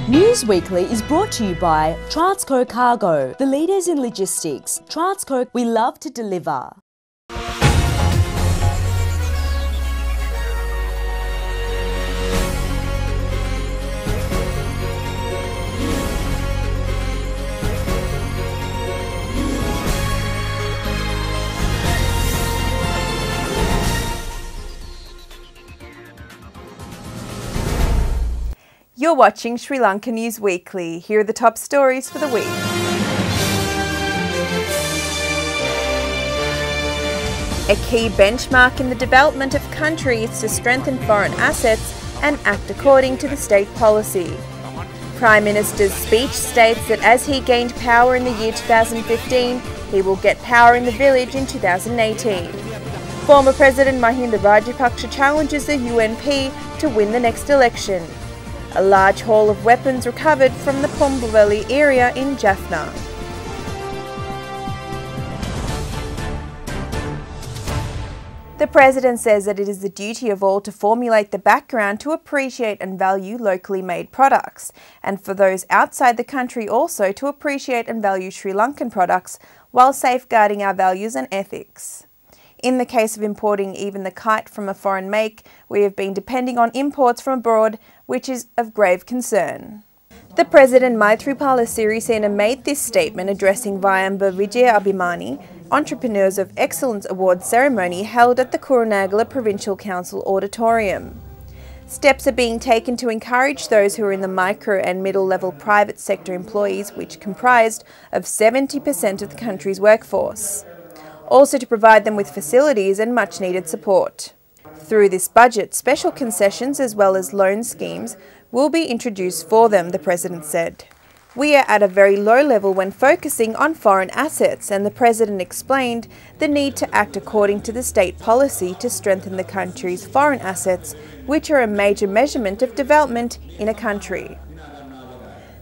News Weekly is brought to you by Transco Cargo, the leaders in logistics. Transco, we love to deliver. You're watching Sri Lanka News Weekly. Here are the top stories for the week. A key benchmark in the development of country is to strengthen foreign assets and act according to the state policy. Prime Minister's speech states that as he gained power in the year 2015, he will get power in the village in 2018. Former President Mahinda Rajapaksa challenges the UNP to win the next election. A large haul of weapons recovered from the Pomboveli area in Jaffna. The President says that it is the duty of all to formulate the background to appreciate and value locally made products, and for those outside the country also to appreciate and value Sri Lankan products while safeguarding our values and ethics. In the case of importing even the kite from a foreign make, we have been depending on imports from abroad, which is of grave concern. The President Maithripala Sirisena made this statement addressing Vayamba Vijaya Abhimani Entrepreneurs of Excellence Award ceremony held at the Kurunegala Provincial Council Auditorium. Steps are being taken to encourage those who are in the micro and middle-level private sector employees, which comprised of 70% of the country's workforce. Also to provide them with facilities and much-needed support. Through this budget, special concessions as well as loan schemes will be introduced for them, the President said. We are at a very low level when focusing on foreign assets, and the President explained the need to act according to the state policy to strengthen the country's foreign assets, which are a major measurement of development in a country.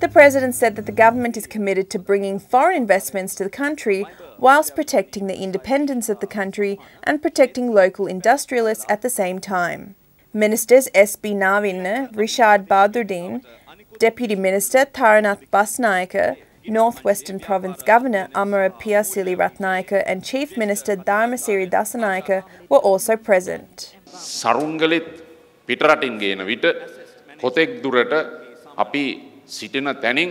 The President said that the government is committed to bringing foreign investments to the country whilst protecting the independence of the country and protecting local industrialists at the same time. Ministers S.B. Navin, Rishad Badruddin, Deputy Minister Taranath Basnayaka, Northwestern Province Governor Amara Piyasili Ratnayaka and Chief Minister Dharmasiri Dasanayaka were also present. Sarungalit Pitaratin gena vita kotek durata api සිටින තැනින්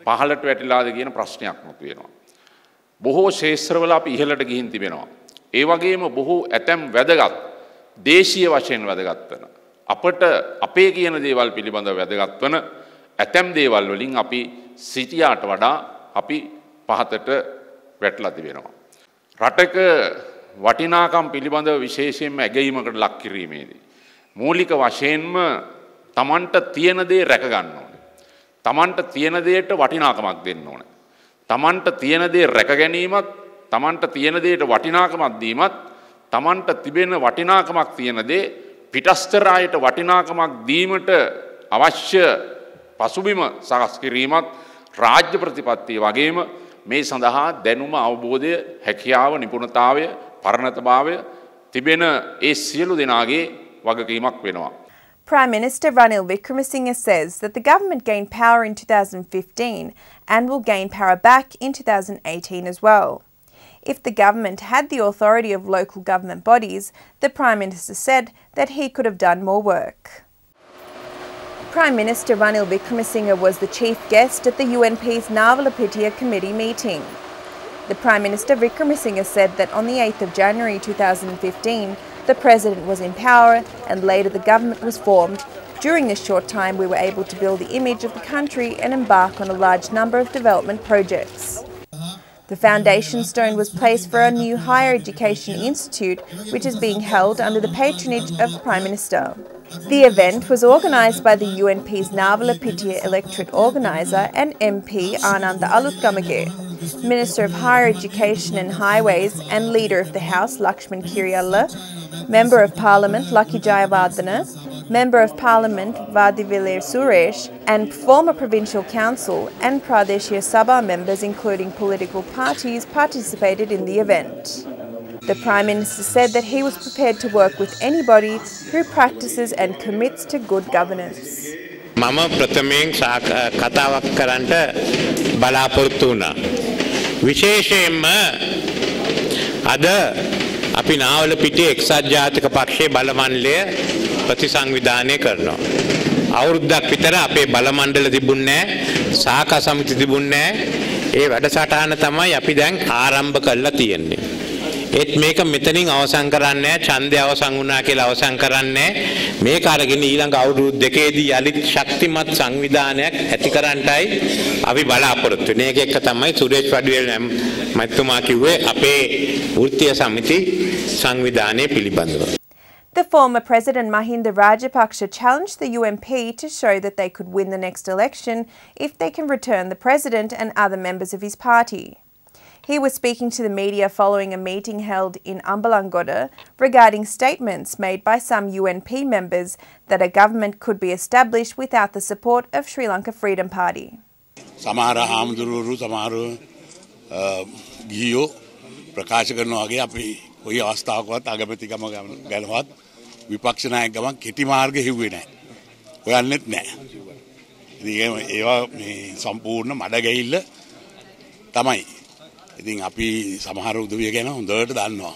පහළට වැටිලාද කියන ප්‍රශ්නයක් මතු වෙනවා. බොහෝ ශේෂ්ත්‍රවල අපි ඉහළට ගිහින් තිබෙනවා. ඒ වගේම බොහෝ ඇතැම් වැදගත් දේශීය වශයෙන් වැදගත් වෙන අපට අපේ කියන දේවල් පිළිබඳව වැදගත් වෙන ඇතැම් දේවල් වලින් අපි සිටියාට වඩා අපි පහතට වැටලා තිබෙනවා. රටක වටිනාකම් පිළිබඳව විශේෂයෙන්ම ඇගීමකට ලක් කිරීමේදී මූලික වශයෙන්ම Tamanට තියෙන දේ රැක ගන්න ඕනේ. තමන්ට තියෙන දෙයට වටිනාකමක් දෙන්න ඕනේ. තමන්ට තියෙන දේ රැක ගැනීමත්, තමන්ට තියෙන දෙයට වටිනාකමක් දීමත්, තමන්ට තිබෙන වටිනාකමක් තියෙන දේ පිටස්තර අයට වටිනාකමක් දීමට අවශ්‍ය පසුබිම සකස් කිරීමත් රාජ්‍ය ප්‍රතිපත්තිය වගේම මේ සඳහා දැනුම අවබෝධය, හැකියාව, නිපුණතාවය, පරණතභාවය තිබෙන ඒ සියලු දෙනාගේ වගකීමක් වෙනවා. Prime Minister Ranil Wickremesinghe says that the government gained power in 2015 and will gain power back in 2018 as well. If the government had the authority of local government bodies, the Prime Minister said that he could have done more work. Prime Minister Ranil Wickremesinghe was the chief guest at the UNP's Navalapitiya committee meeting. The Prime Minister Wickremesinghe said that on the 8th of January 2015, the President was in power and later the government was formed. During this short time, we were able to build the image of the country and embark on a large number of development projects. The foundation stone was placed for a new higher education institute, which is being held under the patronage of the Prime Minister. The event was organised by the UNP's Navalapitiya electorate organiser and MP Ananda Alutgamage, Minister of Higher Education and Highways and Leader of the House Lakshman Kiriyalla, Member of Parliament Lucky Jayawardena, Member of Parliament Vadivile Suresh, and former Provincial Council and Pradeshia Sabha members, including political parties, participated in the event. The Prime Minister said that he was prepared to work with anybody who practices and commits to good governance. මම ප්‍රථමයෙන් කතාවක් කරන්නට බලාපොරොත්තු වුණා. විශේෂයෙන්ම අද අපි නාවල පිටියේ එක්සත් ජාතික පක්ෂයේ බල මණ්ඩලය ප්‍රතිසංවිධානය කරනවා. අවුරුද්දක් විතර අපේ බල මණ්ඩල තිබුණේ නැහැ, සාකා සමිති තිබුණේ නැහැ. ඒ වැඩසටහන තමයි අපි දැන් ආරම්භ කරලා තියෙන්නේ. ඒත් මේක මෙතනින් අවසන් කරන්නේ නැහැ, ඡන්දය අවසන් වුණා කියලා අවසන් කරන්නේ නැහැ. මේක අරගෙන ඊළඟ අවුරුදු දෙකේදී යලිත් ශක්තිමත් සංවිධානයක් ඇති කරන්නටයි අපි බලාපොරොත්තු වෙන්නේ. මේක එක තමයි සුරේෂ් වඩුවේල මහත්මයා කිව්වේ අපේ වෘත්තීය සමිති සංවිධානය පිළිබඳව. The former President Mahinda Rajapaksa challenged the UMP to show that they could win the next election if they can return the president and other members of his party. He was speaking to the media following a meeting held in Ambalangoda regarding statements made by some UNP members that a government could be established without the support of Sri Lanka Freedom Party. සමහර ආම්දුරු සමහර ගියෝ ප්‍රකාශ කරනවා වගේ අපි කොයි අවස්ථාවකවත් අගමැතිකම ගැනවත් විපක්ෂ නායක ගමන් කෙටි මාර්ග හිව්වේ නැහැ. හොයන්නෙත් නැහැ. ඉතින් ඒවා මේ සම්පූර්ණ මඩ ගැහිල්ල තමයි. ඉතින් අපි සමහර උදවිය ගැන හොඳට දන්නවා.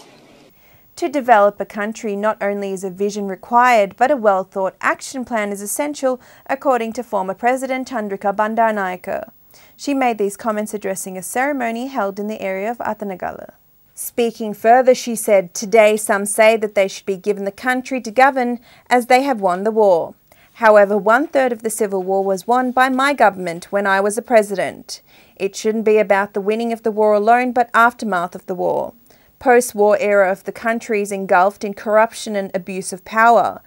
To develop a country, not only is a vision required, but a well-thought action plan is essential, according to former President Chandrika Bandaranaike. She made these comments addressing a ceremony held in the area of Athanagala. Speaking further, she said, "Today some say that they should be given the country to govern as they have won the war. However, 1/3 of the civil war was won by my government when I was a president. It shouldn't be about the winning of the war alone, but aftermath of the war. Post-war era of the country is engulfed in corruption and abuse of power.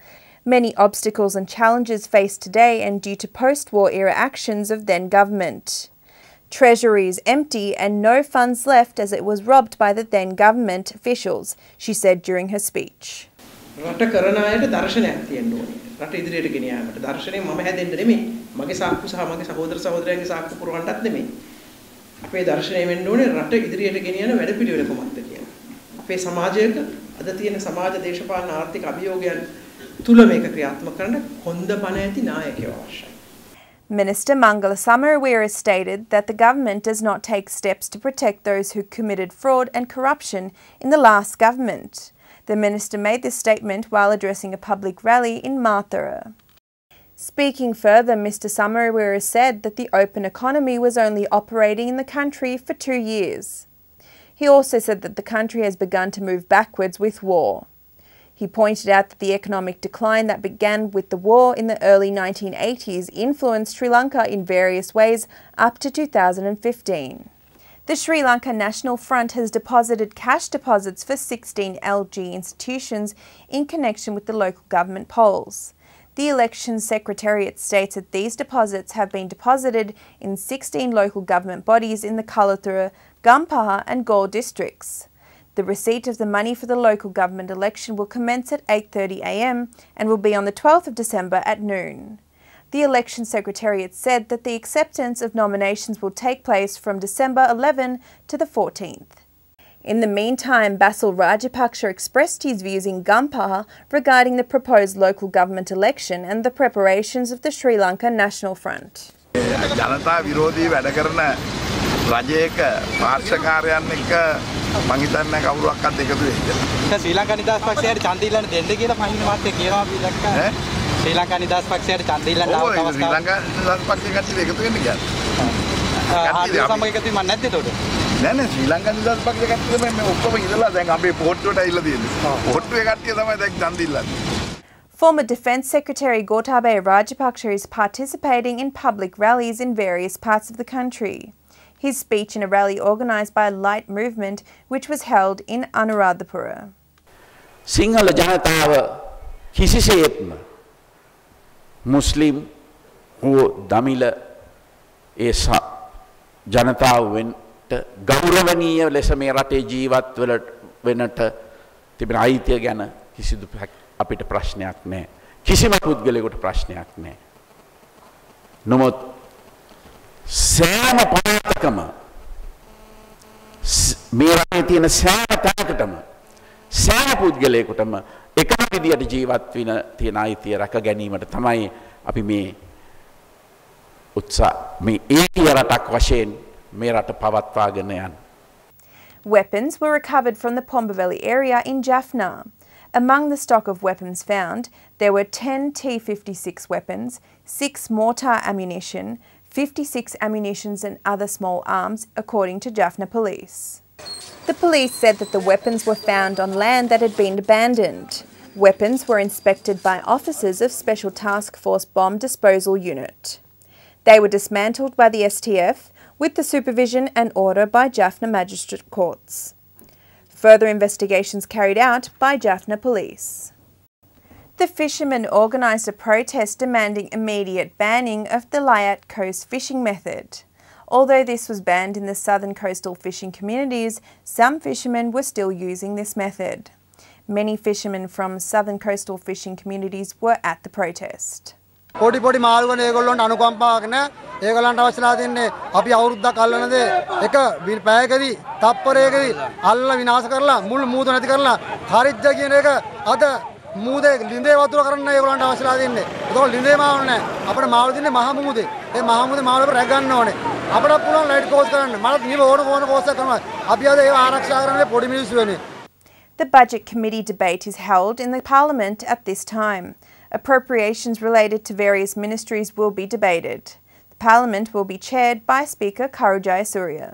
Many obstacles and challenges faced today and due to post-war era actions of then government. Treasury is empty and no funds left as it was robbed by the then government officials," she said during her speech. රට කරන අයට දර්ශනයක් තියෙන්න ඕනේ. රට ඉදිරියට ගෙන යාමට දර්ශනය මම හැදෙන්න නෙමෙයි. මගේ සාක්කු සහ මගේ සහෝදර සහෝදරයන්ගේ සාක්කු පුරවන්නත් නෙමෙයි. අපේ දර්ශනය වෙන්න ඕනේ රට ඉදිරියට ගෙන යන වැඩපිළිවෙල කොහොමද කියලා. අපේ සමාජයක අද තියෙන සමාජ දේශපාලන ආර්ථික අභියෝගයන් තුල මේක ක්‍රියාත්මක කරන්න හොඳ පණ ඇති නායකයෝ අවශ්‍යයි. Minister Mangala Samarawira stated that the government does not take steps to protect those who committed fraud and corruption in the last government. The minister made this statement while addressing a public rally in Mathura. Speaking further, Mr. Samarawira said that the open economy was only operating in the country for 2 years. He also said that the country has begun to move backwards with war. He pointed out that the economic decline that began with the war in the early 1980s influenced Sri Lanka in various ways up to 2015. The Sri Lanka National Front has deposited cash deposits for 16 LG institutions in connection with the local government polls. The Elections Secretariat states that these deposits have been deposited in 16 local government bodies in the Kalathura, Gampaha and Galle districts. The receipt of the money for the local government election will commence at 8:30 a.m. and will be on the 12th of December at noon. The Election Secretariat said that the acceptance of nominations will take place from December 11 to the 14th. In the meantime, Basil Rajapaksa expressed his views in Gampaha regarding the proposed local government election and the preparations of the Sri Lanka National Front. ජනතා විරෝධී වැඩ කරන රජයක පාර්ශවකාරයන් එක්ක මම හිතන්නේ කවුරුවක්වත් එකතු වෙන්නේ නැහැ. ශ්‍රී ලංකා නිදහස් පක්ෂයට ඡන්ද ඉල්ලන්න දෙන්න කියලා පහින් මාත්‍ය කියනවා අපි දැක්කා. ශ්‍රී ලංකා නිදහස් පක්ෂයට ඡන්ද ඉල්ලන්න අවස්ථාවක්. ශ්‍රී ලංකා නිදහස් පක්ෂය කට්ටිය එකතු වෙන්න කියන්නේ. ආදී සමග එකතු වෙන්නේ නැද්ද එතකොට? නෑ නෑ ශ්‍රී ලංකා නිදහස් පක්ෂය කට්ටිය මේ ඔක්කොම ඉඳලා දැන් අපේ පොට්ටුවට ඇවිල්ලා තියෙන්නේ. පොට්ටුවේ කට්ටිය තමයි දැන් ඡන්ද ඉල්ලන්නේ. Former Defence Secretary Gotabaya Rajapaksa is participating in public rallies in various parts of the country. His speech in a rally organised by a light movement which was held in Anuradhapura. Sinhala ජනතාව කිසිසේත්ම මුස්ලිම් හෝ දමිළ ඒ ජනතාව වෙන්ට ගෞරවනීය ලෙස මේ රටේ ජීවත් වෙනට තිබෙන අයිතිය ගැන කිසිදු අපිට ප්‍රශ්නයක් නැහැ. කිසිම පුද්ගලයෙකුට ප්‍රශ්නයක් නැහැ. නමුත් සෑම පළාතකම මේ රටේ තියෙන සෑම තැනකටම සෑම පුද්ගලයෙකුටම එකම විදියට ජීවත් වෙන තියෙන අයිතිය රැක ගැනීමට තමයි අපි මේ උත්සාහ මේ ඒකීය රටක් වශයෙන් මේ රට පවත්වාගෙන යන්න. Weapons were recovered from the Pomba area in Jaffna. Among the stock of weapons found, there were 10 T-56 weapons, 6 mortar ammunition, 56 ammunitions and other small arms, according to Jaffna Police. The police said that the weapons were found on land that had been abandoned. Weapons were inspected by officers of Special Task Force Bomb Disposal Unit. They were dismantled by the STF with the supervision and order by Jaffna Magistrate Courts. Further investigations carried out by Jaffna Police. The fishermen organised a protest demanding immediate banning of the Layat Coast fishing method. Although this was banned in the southern coastal fishing communities, some fishermen were still using this method. Many fishermen from southern coastal fishing communities were at the protest. පොඩි පොඩි මාළු වල ඒගොල්ලන්ට අනුකම්පාවක් නැහැ. ඒගොල්ලන්ට අවශ්‍යලා තින්නේ අපි අවුරුද්දක් අල්ලනද එක පැයකදී තප්පරයකදී අල්ලලා විනාශ කරලා මුළු මූද නැති කරලා හරිජ්ජ කියන එක අද මූදේ ලිඳේ වතුර කරන්න ඒගොල්ලන්ට අවශ්‍යලා තින්නේ. ඒකෝ ලිඳේ මාළු නැහැ. අපිට මාළු තින්නේ මහ මූදේ. ඒ මහ මූදේ මාළු රැග ගන්න ඕනේ. අපිට පුළුවන් ලයිට් කෝස් කරන්න. මට නිව ඕන කෝස් එකක් කරනවා. අපි අද ඒව ආරක්ෂා කරන්නේ පොඩි මිනිස්සු වෙන්නේ. The Budget Committee debate is held in the Parliament at this time. Appropriations related to various ministries will be debated. The Parliament will be chaired by Speaker Karujaya Surya.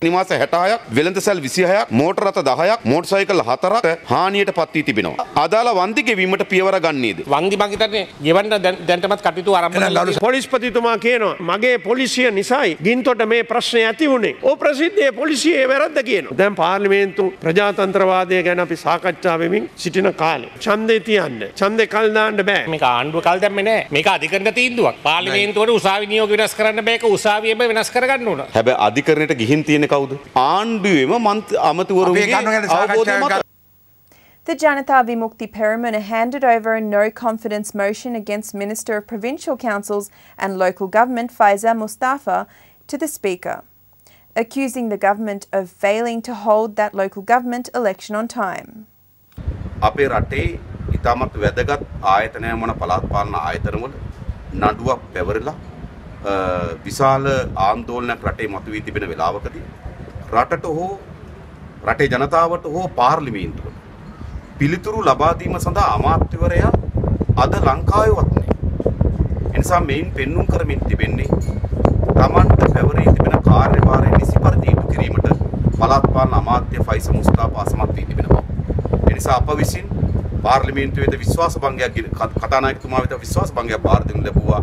නිවාස 66ක් වෙළඳසැල් 26ක් මෝටර රථ 10ක් මෝටර්සයිකල් 4ක් හානියට පත් වී තිබෙනවා. අදාළ වන්දි ගෙවීමට පියවර ගන්නේද? වන්දි මං හිතන්නේ ගෙවන්න දැන්ටමත් කටයුතු ආරම්භ කරලා පොලිස්පතිතුමා කියනවා මගේ පොලිසිය නිසායි ගින්තොට මේ ප්‍රශ්නේ ඇති වුණේ. ඕ ප්‍රසිද්ධියේ පොලිසියේ වැරද්ද කියනවා. දැන් පාර්ලිමේන්තු ප්‍රජාතන්ත්‍රවාදය ගැන අපි සාකච්ඡා වෙමින් සිටින කාලේ ඡන්දේ තියන්න. ඡන්දේ කල් දාන්න බෑ. මේක ආණ්ඩුව කල් දැම්මේ නෑ. මේක අධිකරණ තීන්දුවක්. පාර්ලිමේන්තුවට උසාවි නියෝග වෙනස් කරන්න බෑ. ඒක උසාවියෙම වෙනස් කරගන්න ඕන. හැබැයි අධිකරණයට ගිහින් තියෙන කවුද? ආණ්ඩුවේම අමතුවරුන්ගේ අවබෝධය මත. The Janata Vimukti Peramuna handed over a no-confidence motion against Minister of Provincial Councils and Local Government Faiza Mustafa to the Speaker, accusing the government of failing to hold that local government election on time. අපේ රටේ ඉතාමත් වැදගත් ආයතනය මොන පළාත් පාලන ආයතනවල නඩුවක් පැවරලා විශාල ආందోලනයක් රටේ මතුවී තිබෙන වෙලාවකදී රටට හෝ රටේ ජනතාවට හෝ පාර්ලිමේන්තුවට පිළිතුරු ලබා දීම සඳහා අමාත්‍යවරයා අද ලංකාවේවත් නැහැ. ඒ නිසා මේන් පෙන්눔 කරමින් තිබෙන්නේ තමන්ට පැවරී තිබෙන කාර්යභාරය නිසි පරිදි ඉටු කිරීමට පළාත් පාලන අමාත්‍ය ෆයිස මුස්තාෆා අසමත් වී තිබෙන බව. ඒ නිසා අප විසින් පාර්ලිමේන්තුවේ විශ්වාස භංගයක් කතානායකතුමා වෙත විශ්වාස භංගයක් බාර දෙනු ලැබුවා.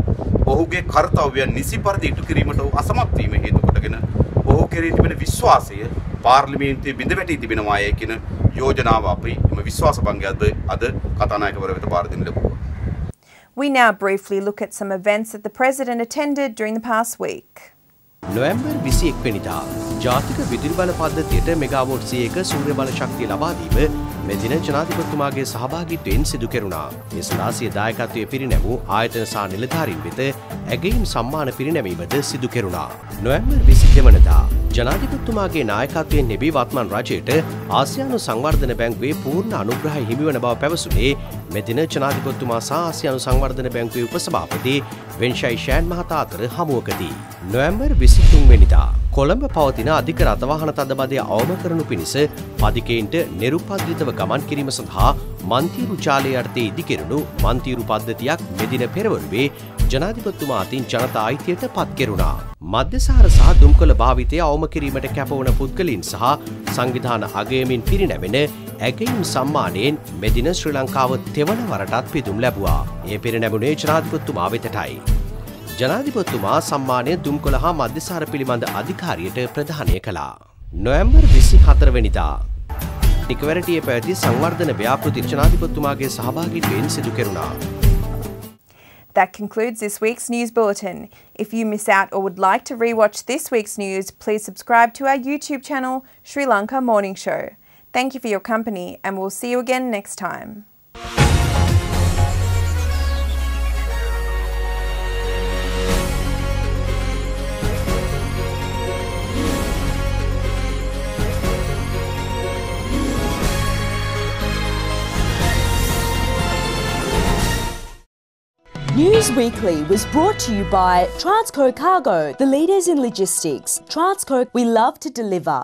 ඔහුගේ කාර්යය නිසි පරිදි ඉටු කිරීමට අසමත් වීම හේතු කොටගෙන ඔහු කෙරෙහි තිබෙන විශ්වාසය පාර්ලිමේන්තුවේ බිඳ වැටී තිබෙනවායි කියන යෝජනාව අපි එම විශ්වාස භංගයද අද කතානායකවර වෙත බාර දෙනු ලැබුවා. We now briefly look at some events that the President attended during the past week. November 21 වෙනිදා ජාතික විදුලි බල පද්ධතියට මෙගාවොට් 100ක සූර්ය බල ශක්තිය ලබා දීම මෙදින ජනාධිපතිතුමාගේ සහභාගීත්වයෙන් සිදු කෙරුණා. ඒ සඳහා දායකත්වයේ පිරිනැමූ ආයතන සහ නිලධාරීන් වෙත ඇගයීම් සම්මාන පිරිනැමීමද සිදු කෙරුණා. නොවැම්බර් 22 වෙනිදා ජනාධිපතිතුමාගේ නායකත්වයෙන් ලැබී වත්මන් රජයට ආසියානු සංවර්ධන බැංකුවේ පූර්ණ අනුග්‍රහය හිමිවන බව පැවසුනේ මෙදින ජනාධිපතිතුමා සහ ආසියානු සංවර්ධන බැංකුවේ උපසභාපති වෙන්ෂයි ෂෑන් මහතා අතර හමුවකදී. නොවැම්බර් 23 වෙනිදා කොළඹ පවතින අධික රථවාහන තදබදය අවම කරනු පිණිස පදිකයින්ට නිරුපද්‍රිතව ගමන් කිරීම සඳහා මන්තිරු ජාලය යටතේ ඉදිකෙරුණු මන්තිරු පද්ධතියක් මෙදින පෙරවරුවේ ජනාධිපතිතුමා අතින් ජනතා අයිතියට පත් කෙරුණා. මධ්‍යසාර සහ දුම්කොළ භාවිතය අවම කිරීමට කැපවන පුද්ගලයන් සහ සංවිධාන අගයමින් පිරිනැමෙන ඇගයීම් සම්මානයෙන් මෙදින ශ්‍රී ලංකාව තෙවන වරටත් පිදුම් ලැබුවා. ඒ පිරිනැමුණේ ජනාධිපතිතුමා වෙතටයි. ජනාධිපතිතුමා සම්මානය දුම්කොළ හා මධ්‍යසාර පිළිබඳ අධිකාරියට ප්‍රදානය කළා. නොවැම්බර් 24 වෙනිදා නිකවැරටියේ පැවති සංවර්ධන ව්‍යාපෘති ජනාධිපතිතුමාගේ සහභාගීත්වයෙන් සිදු කෙරුණා. That concludes this week's news bulletin. If you miss out or would like to rewatch this week's news, please subscribe to our YouTube channel, Sri Lanka Morning Show. Thank you for your company, and we'll see you again next time. News Weekly was brought to you by Transco Cargo, the leaders in logistics. Transco, we love to deliver.